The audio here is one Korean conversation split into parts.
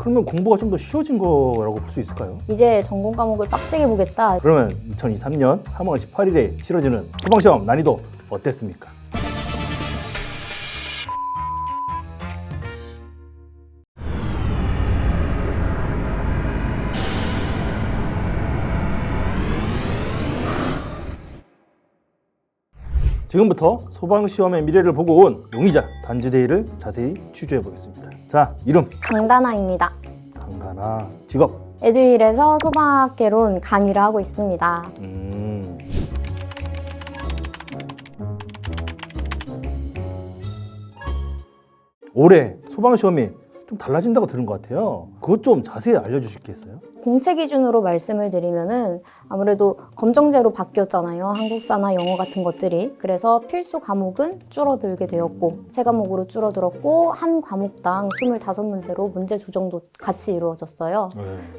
그러면 공부가 좀 더 쉬워진 거라고 볼 수 있을까요? 이제 전공 과목을 빡세게 보겠다. 그러면 2023년 3월 18일에 치러지는 소방시험 난이도 어땠습니까? 지금부터 소방시험의 미래를 보고 온 용의자 단지대의를 자세히 취조해 보겠습니다. 자, 이름 강다나입니다. 강다나, 직업 에듀윌에서 소방학개론 강의를 하고 있습니다. 올해 소방시험이 좀 달라진다고 들은 것 같아요. 그것 좀 자세히 알려주시겠어요? 공채 기준으로 말씀을 드리면은 아무래도 검정제로 바뀌었잖아요. 한국사나 영어 같은 것들이. 그래서 필수 과목은 줄어들게 되었고 세 과목으로 줄어들었고 한 과목당 25문제로 문제 조정도 같이 이루어졌어요.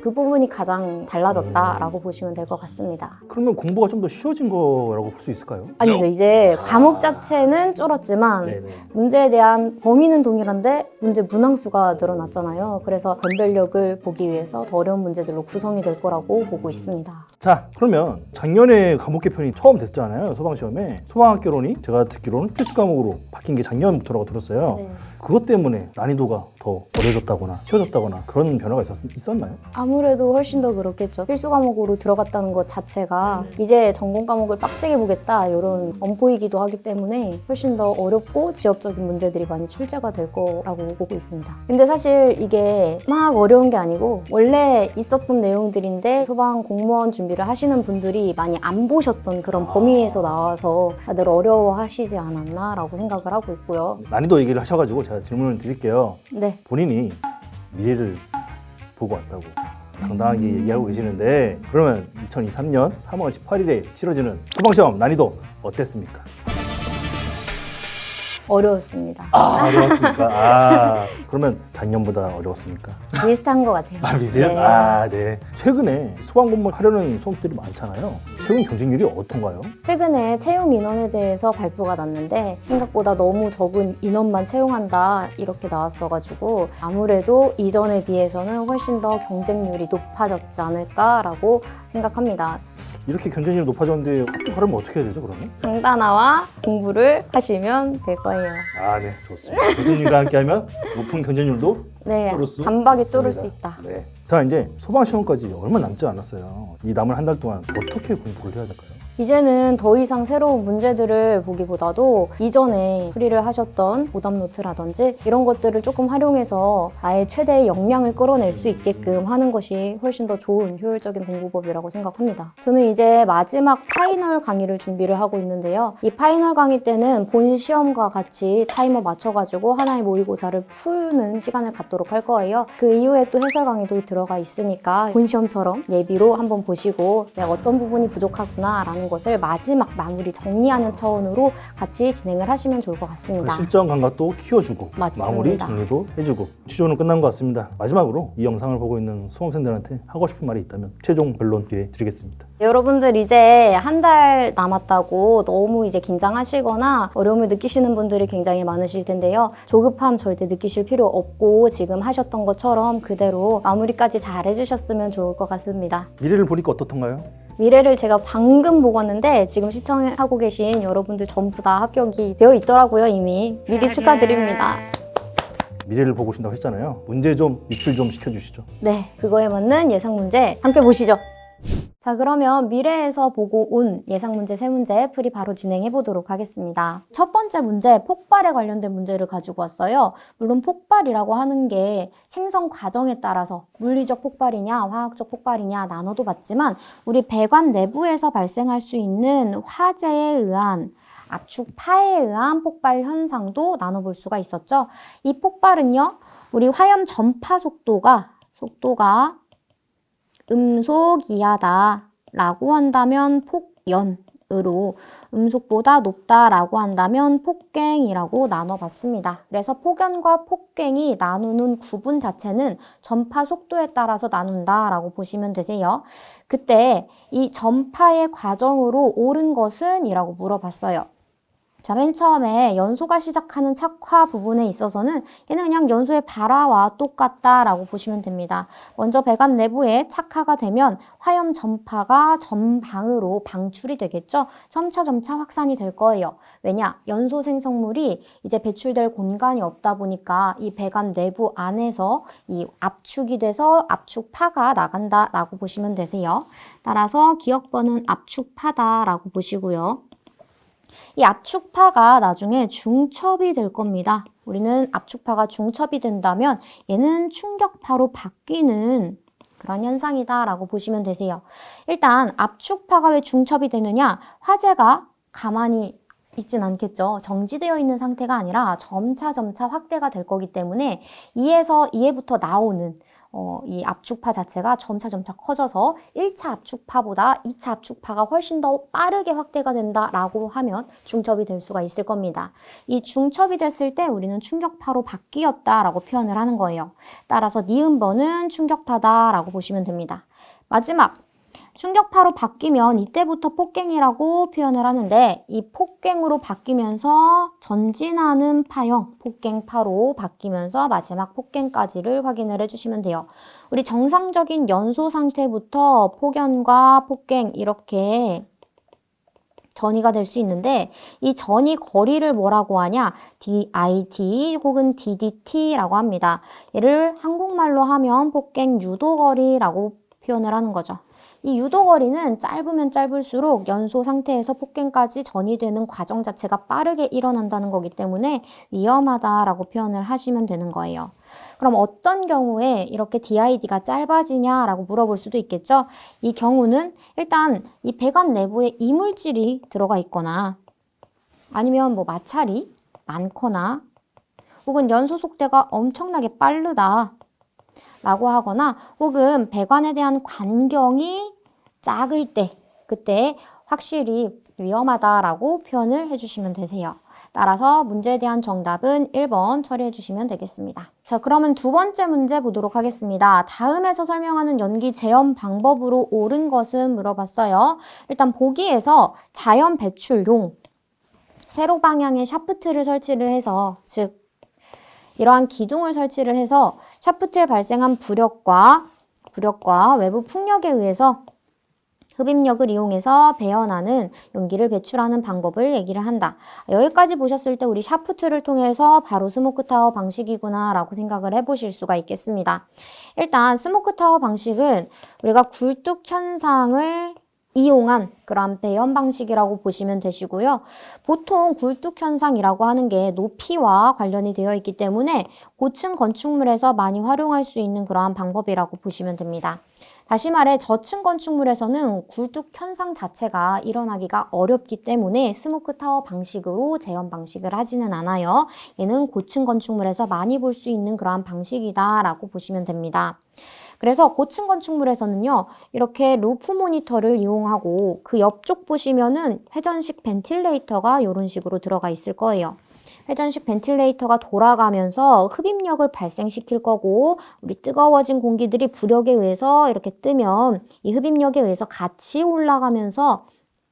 그 부분이 가장 달라졌다라고 보시면 될 것 같습니다. 그러면 공부가 좀 더 쉬워진 거라고 볼 수 있을까요? 아니죠. 이제 과목 자체는 줄었지만 네네. 문제에 대한 범위는 동일한데 문제 문항수가 늘어났잖아요. 그래서 변별력을 보기 위해서 더 어려운 문제들로 구성이 될 거라고 보고 있습니다. 자, 그러면 작년에 과목 개편이 처음 됐잖아요. 소방시험에. 소방학개론이 제가 듣기로는 필수 과목으로 바뀐 게 작년부터라고 들었어요. 네. 그것 때문에 난이도가 더 어려졌다거나 쉬워졌다거나 그런 변화가 있었나요? 아무래도 훨씬 더 그렇겠죠. 필수 과목으로 들어갔다는 것 자체가 이제 전공 과목을 빡세게 보겠다 이런 엄포이기도 하기 때문에 훨씬 더 어렵고 지엽적인 문제들이 많이 출제가 될 거라고 보고 있습니다. 근데 사실 이게 막 어려운 게 아니고 원래 있었던 내용들인데 소방 공무원 준비를 하시는 분들이 많이 안 보셨던 그런 범위에서 나와서 다들 어려워하시지 않았나라고 생각을 하고 있고요. 난이도 얘기를 하셔가지고 제가 질문을 드릴게요. 네. 본인이 미래를 보고 왔다고 당당하게 얘기하고 계시는데 그러면 2023년 3월 18일에 치러지는 소방시험 난이도 어땠습니까? 어려웠습니다. 어려웠습니까? 그러면 작년보다 어려웠습니까? 비슷한 것 같아요. 비슷해요? 네. 네. 최근에 소방공무원 하려는 수험들이 많잖아요. 채용 경쟁률이 어떤가요? 최근에 채용 인원에 대해서 발표가 났는데 생각보다 너무 적은 인원만 채용한다 이렇게 나왔어가지고 아무래도 이전에 비해서는 훨씬 더 경쟁률이 높아졌지 않을까라고 생각합니다. 이렇게 경쟁률이 높아졌는데 합격하려면 어떻게 해야 되죠, 그러면? 강다나와 공부를 하시면 될 거예요. 네, 좋습니다. 교수님과 함께하면 높은 경쟁률도 네, 뚫을 수 단박에 있습니다. 뚫을 수 있다. 네. 자, 이제 소방시험까지 얼마 남지 않았어요. 이 남은 한 달 동안 어떻게 공부를 해야 될까요? 이제는 더 이상 새로운 문제들을 보기보다도 이전에 풀이를 하셨던 오답노트라든지 이런 것들을 조금 활용해서 나의 최대의 역량을 끌어낼 수 있게끔 하는 것이 훨씬 더 좋은 효율적인 공부법이라고 생각합니다. 저는 이제 마지막 파이널 강의를 준비를 하고 있는데요. 이 파이널 강의 때는 본 시험과 같이 타이머 맞춰가지고 하나의 모의고사를 푸는 시간을 갖도록 할 거예요. 그 이후에 또 해설 강의도 들어가 있으니까 본 시험처럼 예비로 한번 보시고 내가 어떤 부분이 부족하구나 라는 것을 마지막 마무리 정리하는 차원으로 같이 진행을 하시면 좋을 것 같습니다. 실전 감각도 키워주고 맞습니다. 마무리 정리도 해주고 취조는 끝난 것 같습니다. 마지막으로 이 영상을 보고 있는 수험생들한테 하고 싶은 말이 있다면 최종 변론 기회 드리겠습니다. 여러분들 이제 한 달 남았다고 너무 이제 긴장하시거나 어려움을 느끼시는 분들이 굉장히 많으실 텐데요. 조급함 절대 느끼실 필요 없고 지금 하셨던 것처럼 그대로 마무리까지 잘 해주셨으면 좋을 것 같습니다. 미래를 보니까 어떻던가요? 미래를 제가 방금 보고 왔는데 지금 시청하고 계신 여러분들 전부 다 합격이 되어 있더라고요. 이미 미리 축하드립니다. 미래를 보고 오신다고 했잖아요. 문제 좀 유출 좀 시켜주시죠. 네, 그거에 맞는 예상 문제 함께 보시죠. 자, 그러면 미래에서 보고 온 예상 문제 3문제 풀이 바로 진행해 보도록 하겠습니다. 첫 번째 문제, 폭발에 관련된 문제를 가지고 왔어요. 물론 폭발이라고 하는 게 생성 과정에 따라서 물리적 폭발이냐 화학적 폭발이냐 나눠도 봤지만 우리 배관 내부에서 발생할 수 있는 화재에 의한 압축 파해에 의한 폭발 현상도 나눠볼 수가 있었죠. 이 폭발은요, 우리 화염 전파 속도가 음속 이하다 라고 한다면 폭연으로 음속보다 높다라고 한다면 폭갱이라고 나눠봤습니다. 그래서 폭연과 폭갱이 나누는 구분 자체는 전파 속도에 따라서 나눈다라고 보시면 되세요. 그때 이 전파의 과정으로 옳은 것은? 이라고 물어봤어요. 자, 맨 처음에 연소가 시작하는 착화 부분에 있어서는 얘는 그냥 연소의 발화와 똑같다라고 보시면 됩니다. 먼저 배관 내부에 착화가 되면 화염 전파가 전방으로 방출이 되겠죠. 점차 확산이 될 거예요. 왜냐? 연소 생성물이 이제 배출될 공간이 없다 보니까 이 배관 내부 안에서 이 압축이 돼서 압축파가 나간다라고 보시면 되세요. 따라서 기억번은 압축파다라고 보시고요. 이 압축파가 나중에 중첩이 될 겁니다. 우리는 압축파가 중첩이 된다면 얘는 충격파로 바뀌는 그런 현상이다라고 보시면 되세요. 일단 압축파가 왜 중첩이 되느냐? 화재가 가만히 있진 않겠죠. 정지되어 있는 상태가 아니라 점차 확대가 될 거기 때문에 이에부터 나오는 이 압축파 자체가 점차 커져서 1차 압축파보다 2차 압축파가 훨씬 더 빠르게 확대가 된다라고 하면 중첩이 될 수가 있을 겁니다. 이 중첩이 됐을 때 우리는 충격파로 바뀌었다라고 표현을 하는 거예요. 따라서 니은번은 충격파다라고 보시면 됩니다. 마지막 충격파로 바뀌면 이때부터 폭갱이라고 표현을 하는데 이 폭갱으로 바뀌면서 전진하는 파형 폭갱파로 바뀌면서 마지막 폭갱까지를 확인을 해주시면 돼요. 우리 정상적인 연소 상태부터 폭연과 폭갱 이렇게 전이가 될 수 있는데 이 전이 거리를 뭐라고 하냐? DIT 혹은 DDT라고 합니다. 얘를 한국말로 하면 폭갱 유도거리라고 표현을 하는 거죠. 이 유도거리는 짧으면 짧을수록 연소 상태에서 폭갱까지 전이되는 과정 자체가 빠르게 일어난다는 거기 때문에 위험하다라고 표현을 하시면 되는 거예요. 그럼 어떤 경우에 이렇게 DID가 짧아지냐라고 물어볼 수도 있겠죠. 이 경우는 일단 이 배관 내부에 이물질이 들어가 있거나 아니면 뭐 마찰이 많거나 혹은 연소 속도가 엄청나게 빠르다 라고 하거나 혹은 배관에 대한 관경이 작을 때 그때 확실히 위험하다라고 표현을 해주시면 되세요. 따라서 문제에 대한 정답은 1번 처리해 주시면 되겠습니다. 자, 그러면 두 번째 문제 보도록 하겠습니다. 다음에서 설명하는 연기 제어 방법으로 옳은 것은 물어봤어요. 일단 보기에서 자연 배출용 세로 방향의 샤프트를 설치를 해서 즉 이러한 기둥을 설치를 해서 샤프트에 발생한 부력과 외부 풍력에 의해서 흡입력을 이용해서 배어나는 연기를 배출하는 방법을 얘기를 한다. 여기까지 보셨을 때 우리 샤프트를 통해서 바로 스모크타워 방식이구나 라고 생각을 해보실 수가 있겠습니다. 일단 스모크타워 방식은 우리가 굴뚝 현상을 이용한 그런 배연 방식이라고 보시면 되시고요. 보통 굴뚝 현상이라고 하는 게 높이와 관련이 되어 있기 때문에 고층 건축물에서 많이 활용할 수 있는 그러한 방법이라고 보시면 됩니다. 다시 말해 저층 건축물에서는 굴뚝 현상 자체가 일어나기가 어렵기 때문에 스모크타워 방식으로 재현 방식을 하지는 않아요. 얘는 고층 건축물에서 많이 볼 수 있는 그러한 방식이다 라고 보시면 됩니다. 그래서 고층 건축물에서는요, 이렇게 루프 모니터를 이용하고 그 옆쪽 보시면은 회전식 벤틸레이터가 이런 식으로 들어가 있을 거예요. 회전식 벤틸레이터가 돌아가면서 흡입력을 발생시킬 거고 우리 뜨거워진 공기들이 부력에 의해서 이렇게 뜨면 이 흡입력에 의해서 같이 올라가면서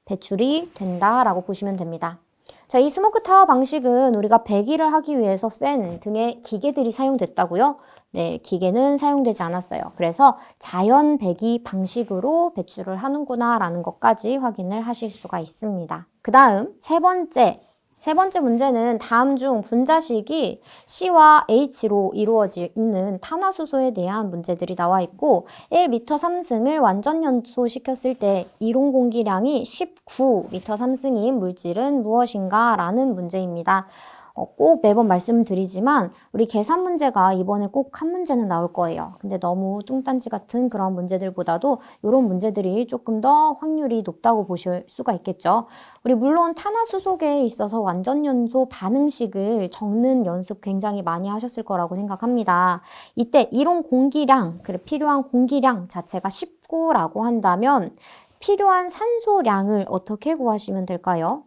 배출이 된다라고 보시면 됩니다. 자, 이 스모크 타워 방식은 우리가 배기를 하기 위해서 팬 등의 기계들이 사용됐다고요? 네, 기계는 사용되지 않았어요. 그래서 자연 배기 방식으로 배출을 하는구나 라는 것까지 확인을 하실 수가 있습니다. 그 다음 세 번째 문제는 다음 중 분자식이 C와 H로 이루어져 있는 탄화수소에 대한 문제들이 나와 있고 1m 3승을 완전 연소시켰을 때 이론 공기량이 19m 3승인 물질은 무엇인가 라는 문제입니다. 꼭 매번 말씀드리지만 우리 계산 문제가 이번에 꼭 한 문제는 나올 거예요. 근데 너무 뚱딴지 같은 그런 문제들보다도 이런 문제들이 조금 더 확률이 높다고 보실 수가 있겠죠. 우리 물론 탄화수소계에 있어서 완전연소 반응식을 적는 연습 굉장히 많이 하셨을 거라고 생각합니다. 이때 이론 공기량, 필요한 공기량 자체가 19라고 한다면 필요한 산소량을 어떻게 구하시면 될까요?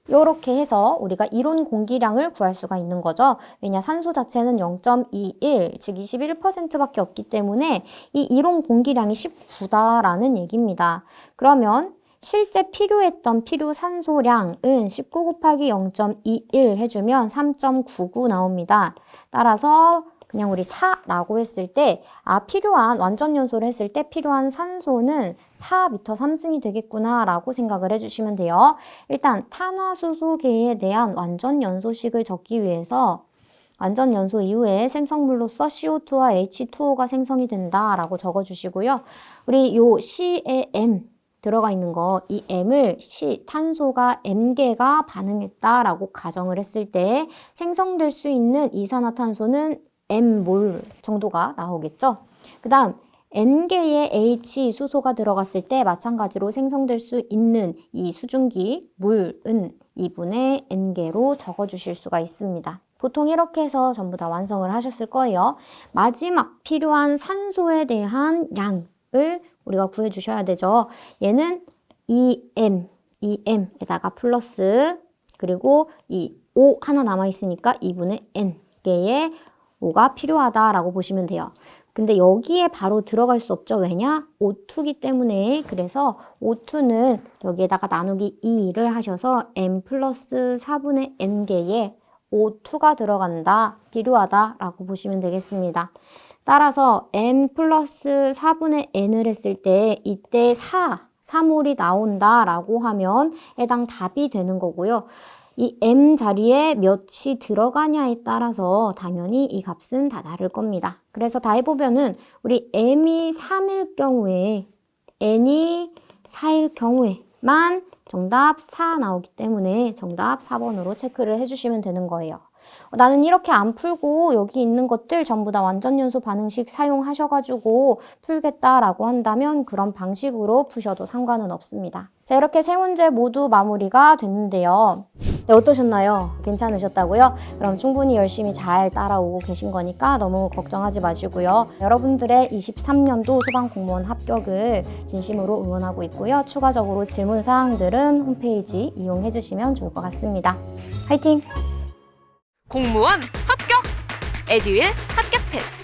이렇게 해서 우리가 이론 공기량을 구할 수가 있는 거죠. 왜냐, 산소 자체는 0.21, 즉 21%밖에 없기 때문에 이 이론 공기량이 19다라는 얘기입니다. 그러면 실제 필요했던 필요 산소량은 19 곱하기 0.21 해주면 3.99 나옵니다. 따라서 그냥 우리 4라고 했을 때 필요한 완전 연소를 했을 때 필요한 산소는 4m 3승이 되겠구나 라고 생각을 해주시면 돼요. 일단 탄화수소계에 대한 완전 연소식을 적기 위해서 완전 연소 이후에 생성물로서 CO2와 H2O가 생성이 된다라고 적어주시고요. 우리 요 C에 M 들어가 있는 거, 이 M을 탄소가 M개가 반응했다라고 가정을 했을 때 생성될 수 있는 이산화탄소는 M몰 정도가 나오겠죠. 그 다음 N개의 H 수소가 들어갔을 때 마찬가지로 생성될 수 있는 이 수증기 물은 2분의 N개로 적어주실 수가 있습니다. 보통 이렇게 해서 전부 다 완성을 하셨을 거예요. 마지막 필요한 산소에 대한 양을 우리가 구해주셔야 되죠. 얘는 2m에다가 플러스 그리고 이 O 하나 남아있으니까 2분의 N개의 O가 필요하다라고 보시면 돼요. 근데 여기에 바로 들어갈 수 없죠. 왜냐? O2기 때문에. 그래서 O2는 여기에다가 나누기 2를 하셔서 M 플러스 4분의 N개의 O2가 들어간다, 필요하다라고 보시면 되겠습니다. 따라서 M 플러스 4분의 N을 했을 때 이때 4몰이 나온다라고 하면 해당 답이 되는 거고요. 이 M 자리에 몇이 들어가냐에 따라서 당연히 이 값은 다 다를 겁니다. 그래서 다 해보면은 우리 M이 3일 경우에 N이 4일 경우에만 정답 4 나오기 때문에 정답 4번으로 체크를 해주시면 되는 거예요. 나는 이렇게 안 풀고 여기 있는 것들 전부 다 완전연소 반응식 사용하셔가지고 풀겠다라고 한다면 그런 방식으로 푸셔도 상관은 없습니다. 자, 이렇게 세 문제 모두 마무리가 됐는데요. 네, 어떠셨나요? 괜찮으셨다고요? 그럼 충분히 열심히 잘 따라오고 계신 거니까 너무 걱정하지 마시고요. 여러분들의 23년도 소방공무원 합격을 진심으로 응원하고 있고요. 추가적으로 질문사항들은 홈페이지 이용해 주시면 좋을 것 같습니다. 화이팅! 공무원 합격! 에듀윌 합격 패스!